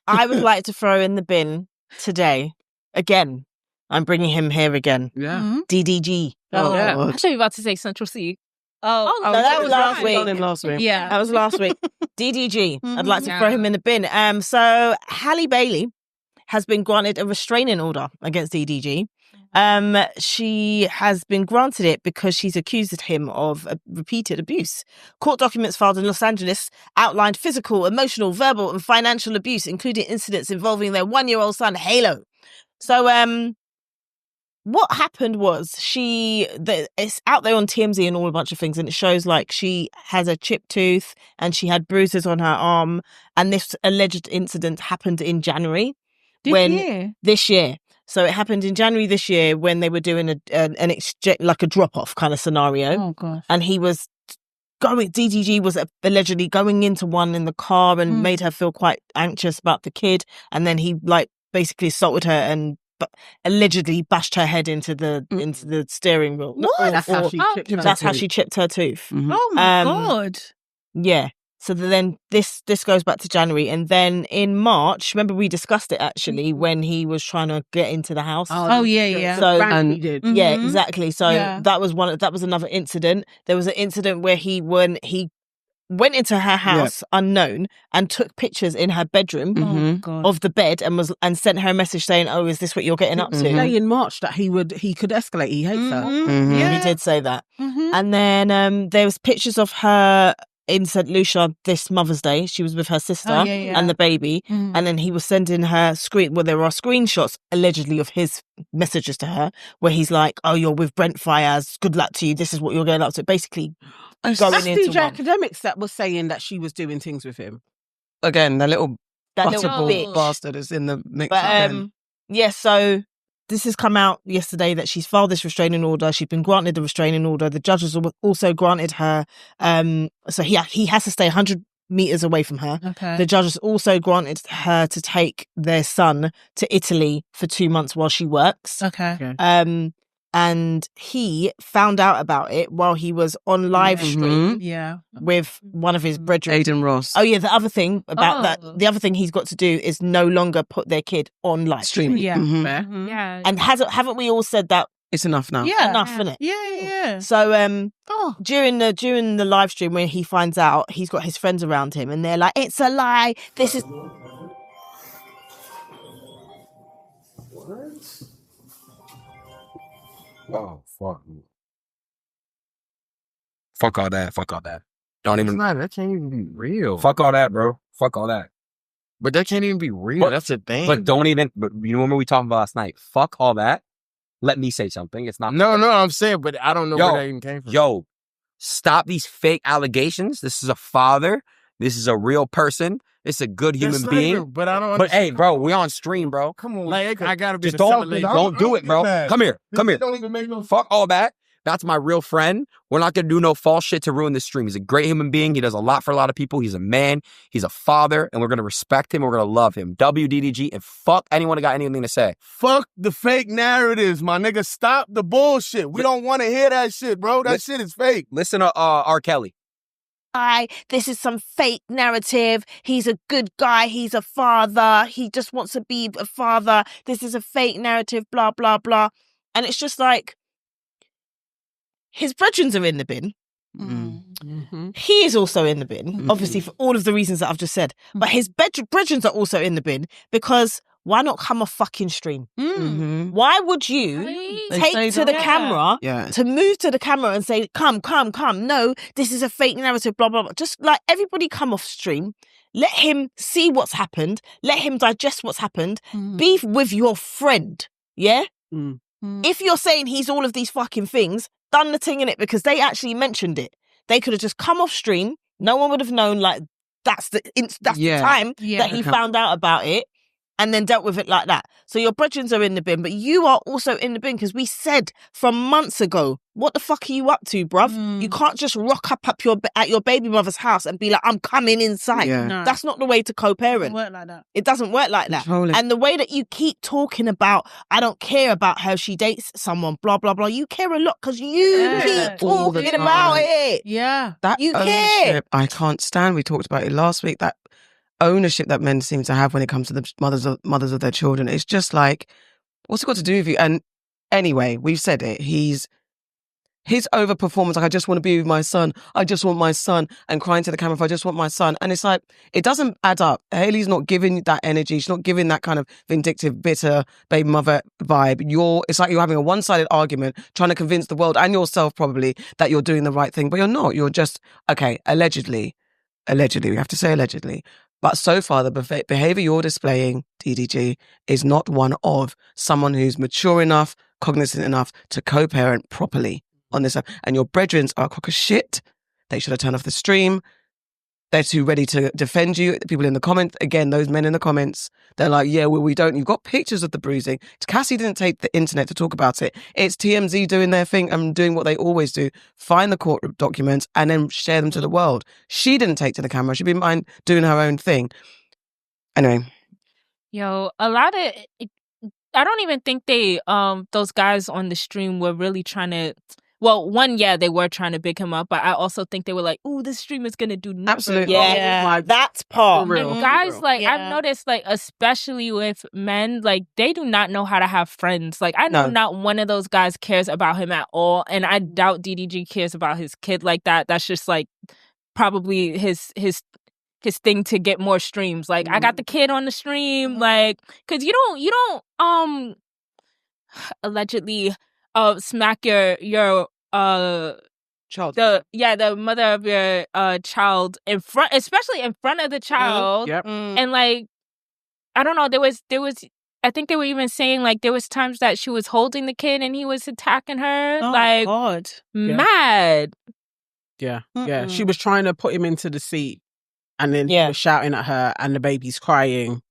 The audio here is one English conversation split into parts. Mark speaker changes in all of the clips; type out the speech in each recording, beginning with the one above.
Speaker 1: I would like to throw in the bin today. Again, I'm bringing him here again.
Speaker 2: Yeah.
Speaker 1: DDG.
Speaker 3: Oh,
Speaker 2: yeah.
Speaker 3: I thought you were about to say Central C.
Speaker 1: No, that was last week.
Speaker 2: Last week.
Speaker 3: Yeah.
Speaker 1: That was last week. DDG. I'd like to throw him in the bin. So Halle Bailey has been granted a restraining order against DDG. She has been granted it because she's accused him of repeated abuse. Court documents filed in Los Angeles outlined physical, emotional, verbal, and financial abuse, including incidents involving their 1-year-old son, Halo. So, what happened was it's out there on TMZ and all a bunch of things, and it shows like she has a chipped tooth and she had bruises on her arm, and this alleged incident happened in January. This year. So it happened in January this year when they were doing an exchange, like a drop-off kind of scenario.
Speaker 3: Oh, gosh.
Speaker 1: And DDG was allegedly going into one in the car and made her feel quite anxious about the kid. And then he like basically assaulted her and allegedly bashed her head into the steering wheel.
Speaker 3: What?
Speaker 1: That's how she chipped her tooth.
Speaker 2: Mm-hmm.
Speaker 3: Oh, my God.
Speaker 1: Yeah. So then this goes back to January, and then in March, remember we discussed it actually when he was trying to get into the house.
Speaker 3: Oh yeah.
Speaker 1: So
Speaker 2: he did.
Speaker 1: Yeah, exactly. So
Speaker 3: Yeah.
Speaker 1: that was another incident. There was an incident where he went into her house unknown and took pictures in her bedroom
Speaker 3: Oh, God.
Speaker 1: of the bed and sent her a message saying, "Oh, is this what you're getting up to?"
Speaker 2: Say in March that he could escalate. He hates her.
Speaker 3: Yeah.
Speaker 1: He did say that.
Speaker 3: Mhm.
Speaker 1: And then there was pictures of her in St. Lucia this Mother's Day. She was with her sister and the baby.
Speaker 3: Mhm.
Speaker 1: And then he was sending her there are screenshots allegedly of his messages to her where he's like, "Oh, you're with Brent Fires. Good luck to you. This is what you're getting up to." Basically
Speaker 2: That's
Speaker 1: going into
Speaker 2: DJ
Speaker 1: one.
Speaker 2: Academics that was saying that she was doing things with him.
Speaker 4: Again, that little
Speaker 1: bitch.
Speaker 4: bastard is in the mix.
Speaker 1: But so this has come out yesterday that she's filed this restraining order. She's been granted a restraining order. The judges also granted her. So he has to stay 100 meters away from her.
Speaker 3: Okay.
Speaker 1: The judges also granted her to take their son to Italy for 2 months while she works.
Speaker 3: Okay.
Speaker 1: And he found out about it while he was on live stream
Speaker 3: Yeah.
Speaker 1: with one of his brethren.
Speaker 4: Aiden Ross.
Speaker 1: Oh yeah, the other thing about
Speaker 3: Oh.
Speaker 1: that, the other thing he's got to do is no longer put their kid on live stream.
Speaker 3: Yeah.
Speaker 4: Mhm.
Speaker 2: Fair.
Speaker 3: Mhm. Yeah.
Speaker 1: And haven't we all said that
Speaker 4: It's enough now.
Speaker 3: Yeah.
Speaker 1: enough, innit?
Speaker 3: Yeah.
Speaker 1: So
Speaker 3: Oh.
Speaker 1: during the live stream when he finds out, he's got his friends around him and they're like, "It's a lie. This is..."
Speaker 5: Oh, fuck. Fuck all that. Don't even.
Speaker 6: That can't even be real.
Speaker 5: Fuck all that, bro. Fuck all that.
Speaker 6: But that can't even be real.
Speaker 5: But-
Speaker 6: That's the thing.
Speaker 5: But don't even. But you remember we talked about last night? Fuck all that. Let me say something. It's not.
Speaker 6: No, I'm saying, but I don't know where that even came from.
Speaker 5: Yo, stop these fake allegations. This is a father. This is a real person. It's a good human
Speaker 6: That's not
Speaker 5: being.
Speaker 6: even- but I don't.
Speaker 5: But hey, bro, we on stream, bro. Come on.
Speaker 6: Like, I gotta be
Speaker 5: Just
Speaker 6: the
Speaker 5: don't
Speaker 6: separate lady.
Speaker 5: don't do it, bro. Come here.
Speaker 6: This don't even make no
Speaker 5: Fuck all that. That's my real friend. We're not gonna do no false shit to ruin this stream. He's a great human being. He does a lot for a lot of people. He's a man. He's a father, and we're gonna respect him. We're gonna love him. WDDG, and fuck anyone that got anything to say.
Speaker 6: Fuck the fake narratives, my nigga. Stop the bullshit. We don't want to hear that shit, bro. That shit is fake.
Speaker 5: Listen to R. Kelly.
Speaker 1: This is some fake narrative. He's a good guy. He's a father. He just wants to be a father. This is a fake narrative, blah, blah, blah. And it's just like, his brethren are in the bin.
Speaker 2: Mm-hmm.
Speaker 1: He is also in the bin, obviously, for all of the reasons that I've just said. But his brethren are also in the bin because why not come off fucking stream?
Speaker 4: Mm-hmm.
Speaker 1: Why would you
Speaker 4: They
Speaker 1: take
Speaker 4: say
Speaker 1: to the
Speaker 4: that.
Speaker 1: camera
Speaker 4: Yeah.
Speaker 1: to move to the camera and say, come. No, this is a fake narrative, blah, blah, blah. Just like everybody come off stream. Let him see what's happened. Let him digest what's happened. Be with your friend. Yeah? If you're saying he's all of these fucking things, done the thing in it because they actually mentioned it. They could have just come off stream. No one would have known, like, that's the time that he found out about it and then dealt with it like that. So your brethren are in the bin, but you are also in the bin because we said from months ago, what the fuck are you up to, bruv? You can't just rock up at your baby mother's house and be like, I'm coming inside.
Speaker 4: Yeah.
Speaker 3: No.
Speaker 1: That's not the way to co-parent.
Speaker 3: It work like that.
Speaker 1: It doesn't work like that.
Speaker 4: Control it.
Speaker 1: And the way that you keep talking about, I don't care about how she dates someone, blah, blah, blah. You care a lot because you keep
Speaker 4: All the
Speaker 1: talking
Speaker 4: time.
Speaker 1: about it.
Speaker 3: Yeah.
Speaker 4: That
Speaker 1: You care.
Speaker 4: ownership, I can't stand. We talked about it last week. That ownership that men seem to have when it comes to the mothers of their children. It's just like, what's it got to do with you? And anyway, we've said it. His overperformance, like, I just want to be with my son. I just want my son. And crying to the camera, if I just want my son. And it's like, it doesn't add up. Hailey's not giving that energy. She's not giving that kind of vindictive, bitter baby mother vibe. It's like you're having a one-sided argument, trying to convince the world and yourself probably that you're doing the right thing. But you're not. You're just, okay, allegedly, we have to say allegedly. But so far, the behaviour you're displaying, DDG, is not one of someone who's mature enough, cognizant enough to co-parent properly on this. And your brethrens are a crock of shit. They should have turned off the stream. They're too ready to defend you. The people in the comments, again, those men in the comments, they're like, yeah, well, we don't. You've got pictures of the bruising. Cassie didn't take the internet to talk about it. It's TMZ doing their thing and doing what they always do. Find the court documents and then share them to the world. She didn't take to the camera. She'd be mind doing her own thing. Anyway.
Speaker 7: Yo, a lot of... I don't even think those guys on the stream were really trying to... Well, one, yeah, they were trying to big him up, but I also think they were like, "Ooh, this stream is gonna do numbers."
Speaker 4: Absolutely.
Speaker 1: Yeah, that's part.
Speaker 7: And guys, like, I've noticed, like, especially with men, like, they do not know how to have friends. Like, I know not one of those guys cares about him at all, and I doubt DDG cares about his kid like that. That's just like probably his thing to get more streams. Like, I got the kid on the stream, like, because you don't allegedly smack your
Speaker 4: child.
Speaker 7: The mother of your child in front, especially in front of the child.
Speaker 2: Yep.
Speaker 7: And like, I don't know, there was I think they were even saying like there was times that she was holding the kid and he was attacking her.
Speaker 3: Oh,
Speaker 7: like,
Speaker 3: God.
Speaker 7: Mad.
Speaker 2: Yeah. Yeah. She was trying to put him into the seat and then he was shouting at her and the baby's crying.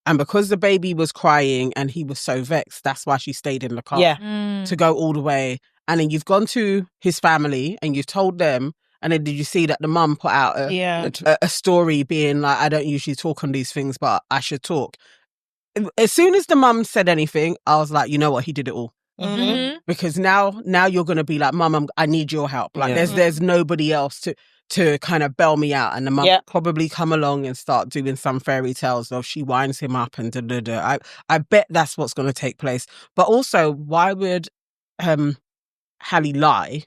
Speaker 2: And because the baby was crying and he was so vexed, that's why she stayed in the car to go all the way. And then you've gone to his family and you've told them. And then did you see that the mum put out a story being like, I don't usually talk on these things, but I should talk. As soon as the mum said anything, I was like, you know what? He did it all.
Speaker 7: Mm-hmm.
Speaker 2: Because now you're going to be like, Mum, I need your help. Like there's nobody else to kind of bail me out. And the mum will probably come along and start doing some fairy tales of she winds him up and da-da-da. I bet that's what's going to take place. But also, why would Halle lie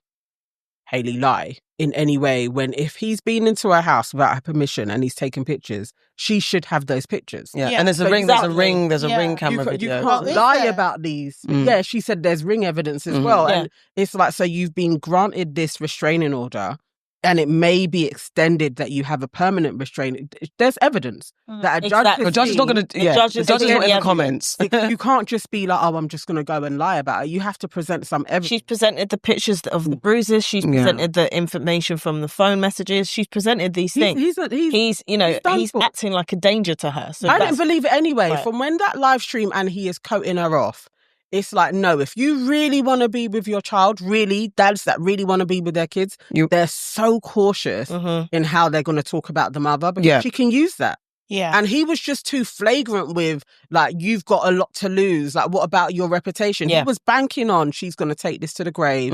Speaker 2: in any way when if he's been into her house without her permission and he's taking pictures, she should have those pictures.
Speaker 4: Yeah. And there's a ring camera video.
Speaker 2: You can't lie about these. Yeah, she said there's ring evidence as well. Yeah. And it's like, so you've been granted this restraining order and it may be extended that you have a permanent restraining. There's evidence that a judge is not going to.
Speaker 4: The judge is not in the comments.
Speaker 2: You can't just be like, oh, I'm just going to go and lie about it. You have to present some evidence.
Speaker 1: She's presented the pictures of the bruises. She's presented the information from the phone messages. She's presented these things. He's acting like a danger to her. So
Speaker 2: I didn't believe it anyway. Right. From when that live stream and he is coating her off. It's like, no, if you really want to be with your child, really, dads that really want to be with their kids, they're so cautious in how they're going to talk about the mother because she can use that.
Speaker 3: Yeah.
Speaker 2: And he was just too flagrant with, like, you've got a lot to lose. Like, what about your reputation? He was banking on she's going to take this to the grave.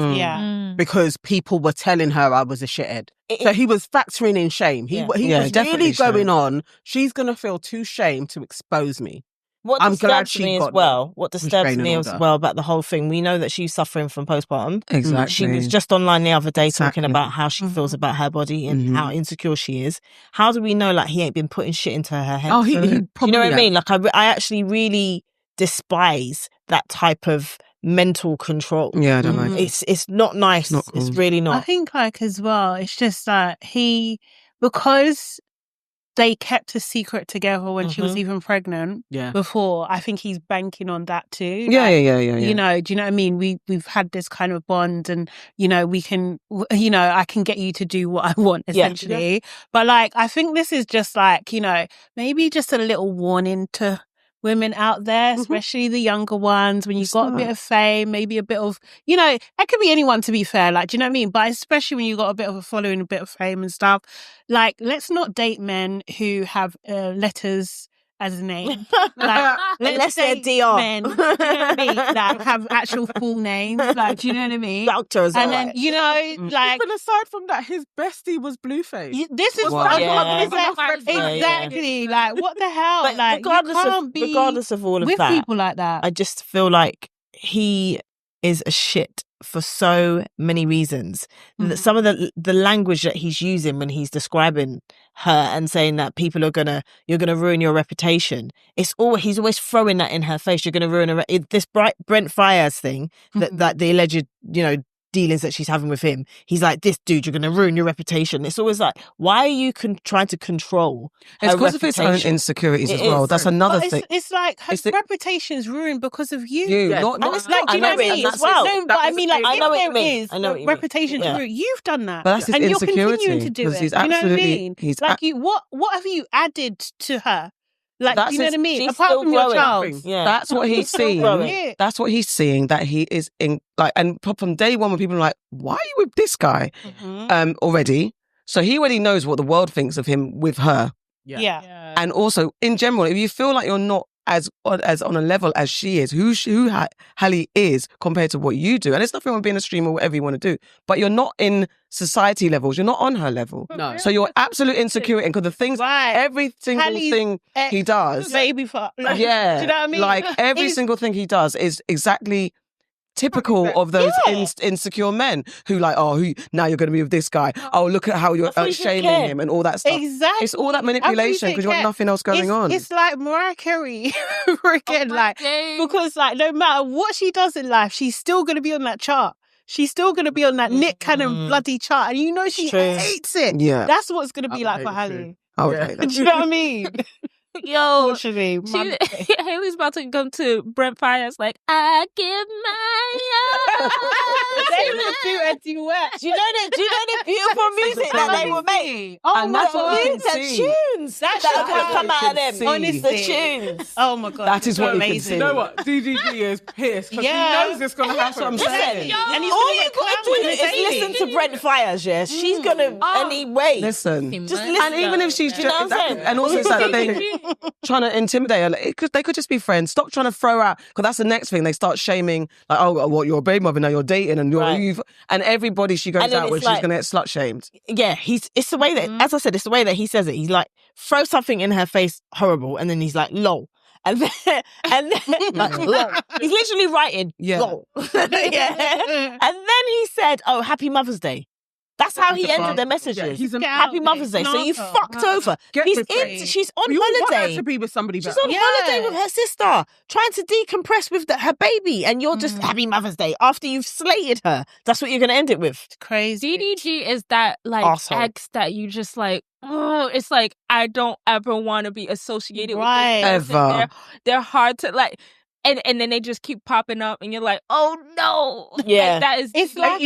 Speaker 2: Because people were telling her I was a shithead. So he was factoring in shame. He was really going on, she's going to feel too shamed to expose me.
Speaker 1: What disturbs me as well about the whole thing, we know that she's suffering from postpartum.
Speaker 4: Exactly.
Speaker 1: She was just online the other day talking about how she feels about her body and how insecure she is. How do we know, like, he ain't been putting shit into her head?
Speaker 2: Oh, he probably,
Speaker 1: you know what I mean? Like, I actually really despise that type of mental control.
Speaker 4: Yeah, I don't like it.
Speaker 1: It's not nice. Not cool. It's really not.
Speaker 3: I think, like, as well, it's just that because they kept a secret together when she was even pregnant before. I think he's banking on that too.
Speaker 4: Yeah.
Speaker 3: You know, do you know what I mean? We've had this kind of bond and, you know, we can, you know, I can get you to do what I want essentially. Yeah. But like, I think this is just like, you know, maybe just a little warning to women out there, especially the younger ones, when you've got a bit of fame, maybe a bit of, you know, it could be anyone to be fair, like, do you know what I mean? But especially when you've got a bit of a following, a bit of fame and stuff, like, let's not date men who have letters as a name. Like,
Speaker 1: Unless they're
Speaker 3: DR.
Speaker 1: DR.
Speaker 3: Men, do you know what I mean? Like, have actual full names. Like, do you know what I mean?
Speaker 1: Doctors.
Speaker 3: And then, you know, like...
Speaker 2: Even aside from that, his bestie was Blueface.
Speaker 3: This is
Speaker 2: what
Speaker 3: exactly. Like, what the hell?
Speaker 1: But
Speaker 3: like,
Speaker 1: regardless of all of
Speaker 3: with
Speaker 1: that,
Speaker 3: people like that.
Speaker 1: I just feel like he is a shit for so many reasons. Some of the language that he's using when he's describing her and saying that people you're gonna ruin your reputation. He's always throwing that in her face. You're gonna ruin this Brent Fires thing that the alleged, you know, dealings that she's having with him. He's like, this dude, you're going to ruin your reputation. It's always like, why are you trying to control
Speaker 4: It's because of his own insecurities as well. That's another thing.
Speaker 3: It's like her reputation's ruined because of you.
Speaker 4: Not
Speaker 3: like, do you know what I mean?
Speaker 1: As well.
Speaker 3: No, but I mean, like,
Speaker 1: I know
Speaker 3: if
Speaker 1: what
Speaker 3: there
Speaker 1: you
Speaker 3: is
Speaker 1: mean.
Speaker 3: reputation's ruined, you've done that.
Speaker 4: But that's his
Speaker 3: and
Speaker 4: insecurity.
Speaker 3: you're continuing to do it.
Speaker 4: He's
Speaker 3: you know what I
Speaker 4: absolutely,
Speaker 3: mean? Like, what have you added to her? Like,
Speaker 4: That's
Speaker 3: do you know what I mean?
Speaker 1: she's
Speaker 3: Apart
Speaker 1: still
Speaker 3: from your
Speaker 1: growing.
Speaker 3: child.
Speaker 1: Yeah.
Speaker 4: That's what he's seeing. That's what he's seeing, that he is in, like, and from day one when people are like, why are you with this guy? Already. So he already knows what the world thinks of him with her.
Speaker 3: Yeah.
Speaker 4: And also, in general, if you feel like you're not as on a level as she is, who Halle is compared to what you do, and it's nothing wrong with being a streamer or whatever you want to do, but you're not in society levels, you're not on her level.
Speaker 2: No.
Speaker 4: So you're absolute insecurity, because the things, every single thing he does,
Speaker 3: baby fuck. Like,
Speaker 4: yeah,
Speaker 3: do you know what I mean?
Speaker 4: like every single thing he does is exactly typical of those insecure men who like, now you're going to be with this guy. Oh, look at how you're shaming him and all that stuff.
Speaker 3: Exactly.
Speaker 4: It's all that manipulation because you've got nothing else going on.
Speaker 3: It's like Mariah Carey again, because like no matter what she does in life, she's still going to be on that chart. She's still going to be on that Nick Cannon bloody chart, and you know she hates it.
Speaker 4: Yeah,
Speaker 3: that's what it's going to be like for Halle.
Speaker 4: I would hate that.
Speaker 3: Do you know what I mean?
Speaker 7: Yo,
Speaker 3: literally,
Speaker 7: Haley's about to come to Brent Fires like, I give my all.
Speaker 3: They will do a duet.
Speaker 1: Do you know the beautiful music that they will make?
Speaker 3: Oh
Speaker 4: and
Speaker 3: my
Speaker 4: that's what
Speaker 3: God.
Speaker 1: The tunes that are going to come out of them.
Speaker 3: Honestly.
Speaker 1: The tunes.
Speaker 3: Oh my God.
Speaker 4: That is what
Speaker 3: amazing.
Speaker 4: you can see.
Speaker 2: You know what? DDG is pissed because he knows it's going to happen.
Speaker 4: That's what I'm saying.
Speaker 3: And he's
Speaker 1: All
Speaker 3: gonna
Speaker 1: you
Speaker 3: get
Speaker 1: got to do
Speaker 3: clowned
Speaker 1: is
Speaker 3: with Haley.
Speaker 1: listen to Brent Fires, yeah? She's going to, anyway.
Speaker 4: Listen.
Speaker 1: Just listen.
Speaker 4: And even if she's
Speaker 1: You know what I'm saying?
Speaker 4: and also it's that thing, trying to intimidate her, they could just be friends. Stop trying to throw out, because that's the next thing. They start shaming, like, oh, what, you're a baby mother now, you're dating, and and everybody she goes out with, she's going to get slut shamed.
Speaker 1: Yeah, it's the way that, as I said, it's the way that he says it. He's like, throw something in her face, horrible, and then he's like, lol. And then like, lol. He's literally writing, lol. And then he said, oh, happy Mother's Day. That's how he ended their messages. Happy Mother's Day. So you fucked over. She's on
Speaker 2: you
Speaker 1: holiday.
Speaker 2: Want her to be with somebody better.
Speaker 1: She's on holiday with her sister, trying to decompress with her baby, and you're just Happy Mother's Day after you've slated her. That's what you're going to end it with.
Speaker 3: Crazy.
Speaker 7: DDG is that like
Speaker 1: Arsehole.
Speaker 7: ex that you just like, oh, it's like, I don't ever want to be associated with this person.
Speaker 4: Ever.
Speaker 7: They're hard to like. And then they just keep popping up, and you're like, oh no,
Speaker 1: yeah,
Speaker 7: like, that is
Speaker 3: it's like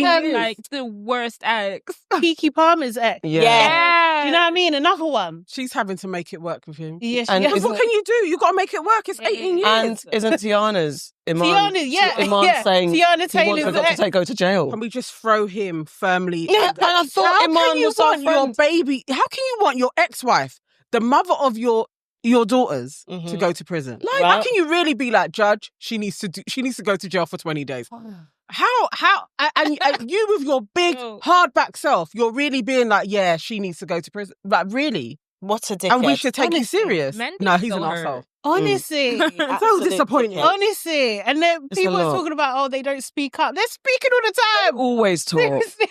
Speaker 7: the worst ex.
Speaker 3: Kiki Palmer's ex.
Speaker 1: Yeah.
Speaker 3: Do you know what I mean? Another one.
Speaker 2: She's having to make it work with him.
Speaker 3: Yeah,
Speaker 4: And
Speaker 2: what can you do? You got to make it work. It's 18 years.
Speaker 4: And isn't Tiana's Iman saying
Speaker 3: Tiana
Speaker 4: he wants her to go to jail?
Speaker 2: Can we just throw him firmly?
Speaker 4: Yeah, and I thought Iman was our
Speaker 2: your baby. How can you want your ex-wife, the mother of your daughters, to go to prison? Like, how can you really be like, Judge, she needs to go to jail for 20 days? How and you with your big hardback self, you're really being like, yeah, she needs to go to prison. Like, really?
Speaker 1: What a dickhead.
Speaker 2: And we should take you serious. No, he's an asshole.
Speaker 3: Honestly.
Speaker 2: So disappointing.
Speaker 3: Honestly. And then people are talking about, they don't speak up. They're speaking all the time.
Speaker 4: Always talk.
Speaker 3: Seriously.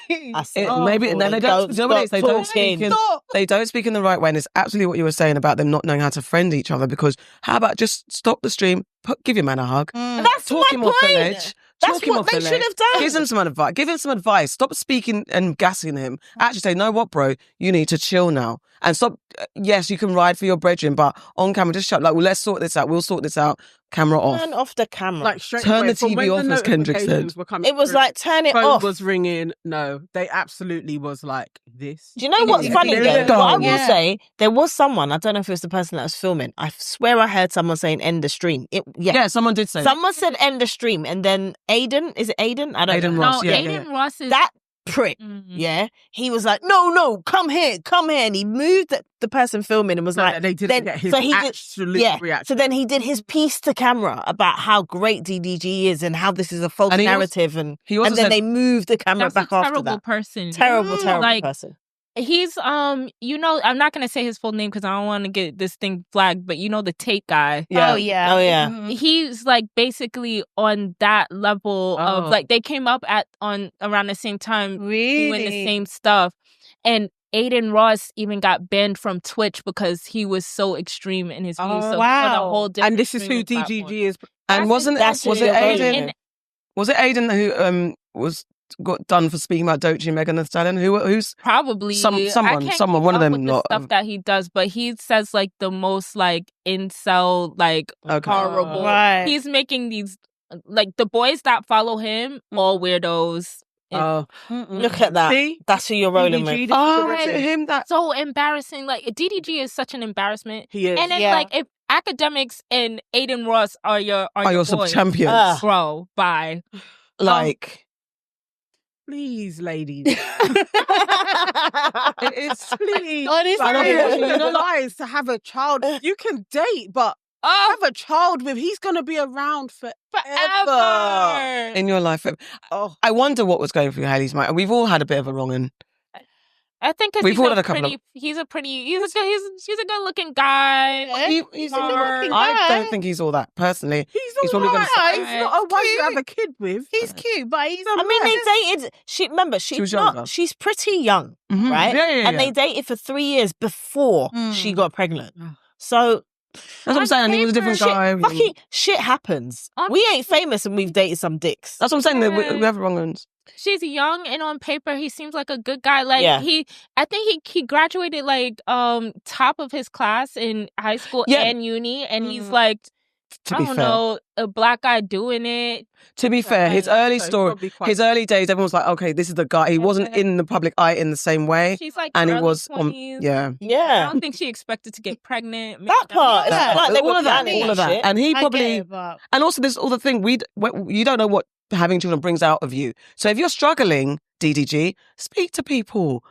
Speaker 4: Maybe and then they don't. They don't speak in the right way, and it's absolutely what you were saying about them not knowing how to friend each other. Because how about just stop the stream, give your man a hug,
Speaker 1: That's
Speaker 4: talk him
Speaker 1: my
Speaker 4: off the
Speaker 1: point.
Speaker 4: ledge.
Speaker 1: That's what they should have done.
Speaker 4: Give him some advice. Give him some advice. Stop speaking and gassing him. Actually say, know what, bro? You need to chill now. And stop. Yes, you can ride for your brethren, but on camera, just shut. Like, well, let's sort this out. We'll sort this out. Camera off.
Speaker 1: Turn off the camera.
Speaker 2: Like, straight
Speaker 4: turn
Speaker 2: away,
Speaker 4: the TV off, as Kendrick said.
Speaker 1: It was like, turn it
Speaker 2: phone
Speaker 1: off.
Speaker 2: was ringing. No, they absolutely was like this.
Speaker 1: Do you know what's funny though? What I will say, there was someone, I don't know if it was the person that was filming, I swear I heard someone saying end the stream.
Speaker 4: Yeah, someone did say
Speaker 1: someone said end the stream, and then Aiden, is it Aiden? I don't know.
Speaker 4: Ross,
Speaker 7: Aiden Ross is...
Speaker 1: That prick. Yeah, he was like, no, come here, and he moved the person filming and was like,
Speaker 2: they didn't get his reaction.
Speaker 1: So then he did his piece to camera about how great DDG is and how this is a false narrative, and then they moved the camera back after that.
Speaker 7: Terrible person.
Speaker 1: Terrible person.
Speaker 7: He's I'm not gonna say his full name because I don't want to get this thing flagged, but the tape guy.
Speaker 1: Yeah.
Speaker 3: Oh yeah.
Speaker 1: Mm-hmm.
Speaker 7: He's like basically on that level of like they came up around the same time doing the same stuff, and Aiden Ross even got banned from Twitch because he was so extreme in his views. So
Speaker 3: wow!
Speaker 7: And
Speaker 2: this is who DDG is.
Speaker 4: And was it Aiden? Was it Aiden who got done for speaking about Doechii and Megan Thee Stallion? Who's
Speaker 7: probably
Speaker 4: someone, one of them.
Speaker 7: The stuff that he does, but he says like the most like incel, like horrible.
Speaker 3: Right.
Speaker 7: He's making these like the boys that follow him all weirdos.
Speaker 1: Look at that. See? That's who you're rolling with.
Speaker 4: Him that
Speaker 7: so embarrassing. Like DDG is such an embarrassment.
Speaker 2: He is.
Speaker 7: And then like if Academics and Aiden Ross are your
Speaker 4: sub-champions,
Speaker 7: bro. Bye.
Speaker 4: Like.
Speaker 2: Please, ladies. It is please.
Speaker 3: Honestly,
Speaker 2: guys, to have a child, you can date, but have a child with. He's gonna be around forever
Speaker 4: in your life. I wonder what was going through Halle's mind. We've all had a bit of a wrong.
Speaker 7: I think
Speaker 4: we've all had a couple
Speaker 7: he's a good looking guy.
Speaker 3: He's a good looking guy.
Speaker 4: I don't think he's all that personally.
Speaker 2: He's probably going to. He's not a one you have a kid with.
Speaker 3: He's cute, but he's.
Speaker 1: They dated. She's pretty young, right?
Speaker 4: Yeah.
Speaker 1: And they dated for 3 years before she got pregnant. So.
Speaker 4: That's what I'm saying. He was a different guy.
Speaker 1: Fucking shit happens. We ain't famous and we've dated some dicks.
Speaker 4: That's what I'm saying. We have wrong ones.
Speaker 7: She's young and on paper he seems like a good guy. Like I think he graduated like top of his class in high school and uni, and he's like a black guy doing it.
Speaker 4: To be fair, his early days, everyone was like, okay, this is the guy. He wasn't in the public eye in the same way.
Speaker 7: She's like,
Speaker 4: and he was
Speaker 7: 20s.
Speaker 1: Yeah.
Speaker 7: I don't think she expected to get pregnant.
Speaker 1: That part,
Speaker 4: all of that. And he probably, and also there's all the thing you don't know what having children brings out of you. So if you're struggling, DDG, speak to people.